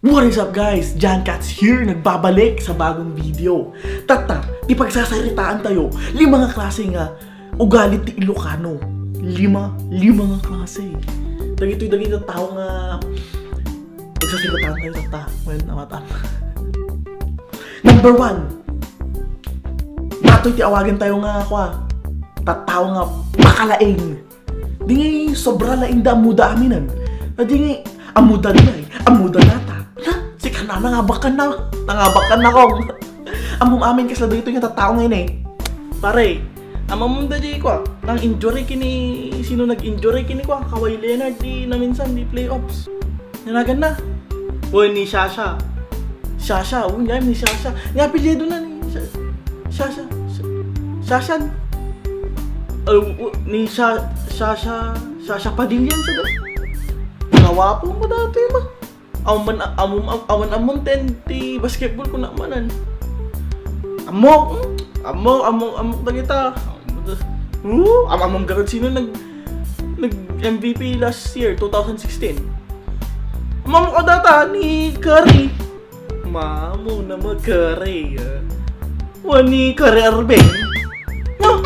What is up guys? Catz here, nagbabalik sa bagong video. Tata, di pagsasaritaan tayo, 5 nga klase nga ugali ti Ilokano. 5 nga klase. Dagito tao nga pagsasaritaan tayo, tata. Well, namata. Number 1. Natoy ti awagan tayo nga tatao nga makalaing. Di ngay sobra laing da muda aminan. Di ngay amuda nila amuda nata. Si kana nangabakan na kong. Amom amin kasi dito yung tatao ngayon eh. Pare, amamunda di ko nang injury kini, sino nag-injury kini ko? Kawhi Leonard di na minsan di playoffs. Nanagan na. O ni Shasha, ngayon ni Shasha. Nga apelyido na ni Shasha. Ni Shasha Padilyan sa doon. Nawapo mo dati ba? Awan ti basketball ko na manan. Amok kita. Amok garod sino nag MVP last year 2016. Amok ko data ni Curry. Mamo na Curry. Wani Curry Arbeng. No.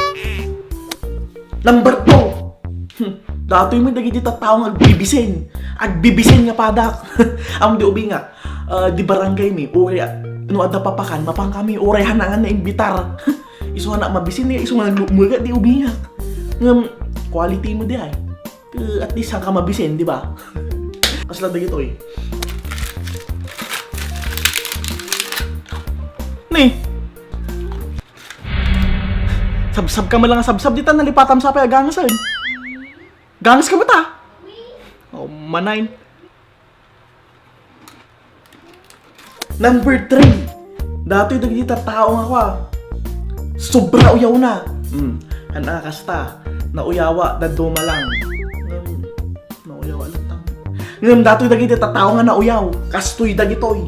Number 2. Datoy mo dagiti tattao nga agbibisin nga padak. Am di ubi nga di barangay mi uri no adda papakan mapang kami uray hanangan na imbitar. Isu na mabisin ni isu nga nagmuga di ubi nga. Ngam quality mo di ay. At least ka mabisin, di ba? Kasla dagito eh. Ni. Sabsab ka malang sabsab dita nalipatam sa pay agangasan. Gangas ka ba ta? Oh, manay. Number 3. Dati dagita tao nga sobra uyaw na. Ana kasta. Nauyawa, daduma lang. Nauyawa lang tang. Ngam dati dagita tao nga nauyaw. Kastoy dagitoy.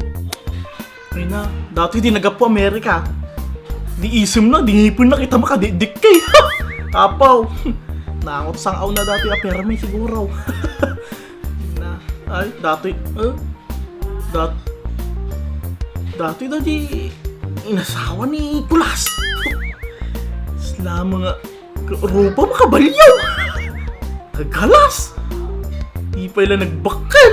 Ay na, dati di nagapo Amerika. Di isim na, di ngipon na kita makadidik kay. Apaw. Nangot sang aw na dati aperme siguro. Na ay dati inasawa ni Kulas. Sila mga rupa makabalyaw. Nagkalas. Di pa ila nagbakal.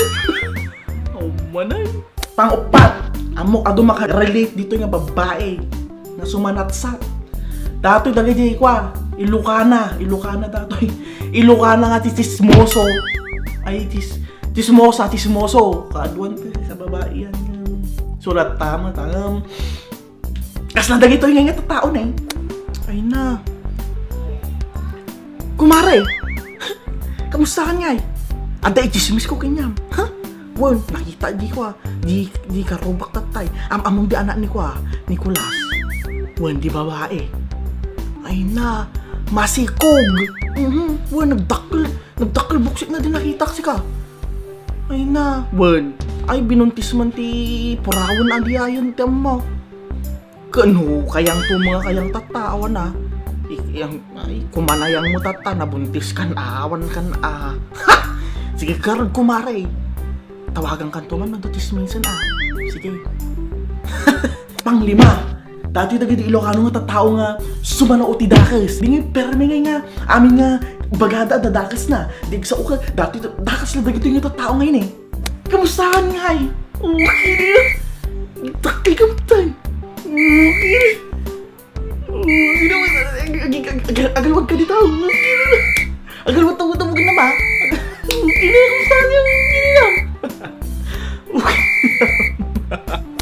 Oh manay. Pang-upat, amok ado makarelate dito nga babae na sumanatsat. Dati dagiti Ilokana datoy. Ilokana nga tismoso. Ay tismoso. Kaadwan sa babae yan. Surat tama. Kas na dagito yung nga tao na eh. Ay na. Kumare. Kamusta ka nga eh? Ada itismis ko kanyam. Ha? Well, nakita di ko Di ka robak tatay. Among di anak ni ko Nicolas. Well, di babae. Ay na. Masikog. Well, nagdakil buksit na din nakita kasi ka. Ay na. Well, ay binuntis man ti purawon ang diayon ti mo. Kano kayang kayang tatawan na. Kumanayang mo tata, nabuntis kan awan kan Ha! Sige karag kumare. Tawagan kan tuman nagtutis minsan Sige. Pang-5. Dati dagiti Ilokano nga tattao nga sumanao ti dakas. Di nga perme nga amin nga bagada da dakas na. Di sa uka dati dakas na dagiti nga tattao ngayon eh. Kamustahan nga eh? Okay. Takay ka matay. Okay. Agalwag ka dito. Agalwag tawag na ba? Okay na, kamustahan nga nga. Okay.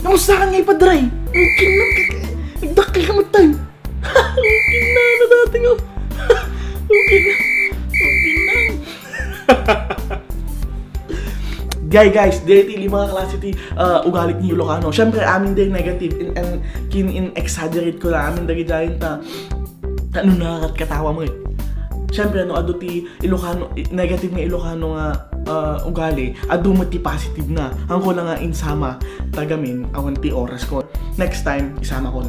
Kamustahan nga ipadray? Okay na. Nagdakil ka matay. Okay na dati nga. Okay na. Guys, dito 5 klase ti ugalit ni Ilokano. Syempre amin din negative and exaggerate ko lang amin dagi dayon ta katawa mo eh. Syempre ado ti Ilokano negative nga Ilokano nga ugali, ado mo ti positive na. Ang ko lang nga insama tagamin awan ti oras ko. Next time isama ko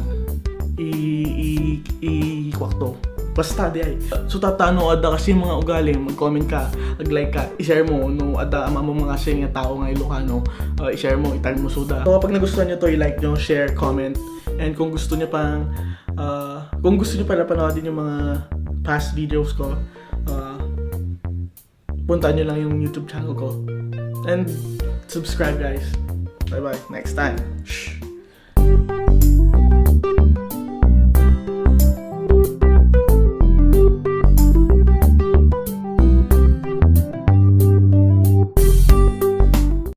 kwakto. Basta di ay. So tatano ada kasi mga ugali, mag-comment ka, mag-like ka, i-share mo no ada ama mo mga siya nga tao nga Ilokano, i-share mo, itag mo suda. So kapag nagustuhan niyo to, i-like niyo, share, comment, and kung gusto niyo pang pala panoodin yung mga past videos ko, punta niyo lang yung YouTube channel ko. And subscribe guys. Bye bye. Next time. Shh.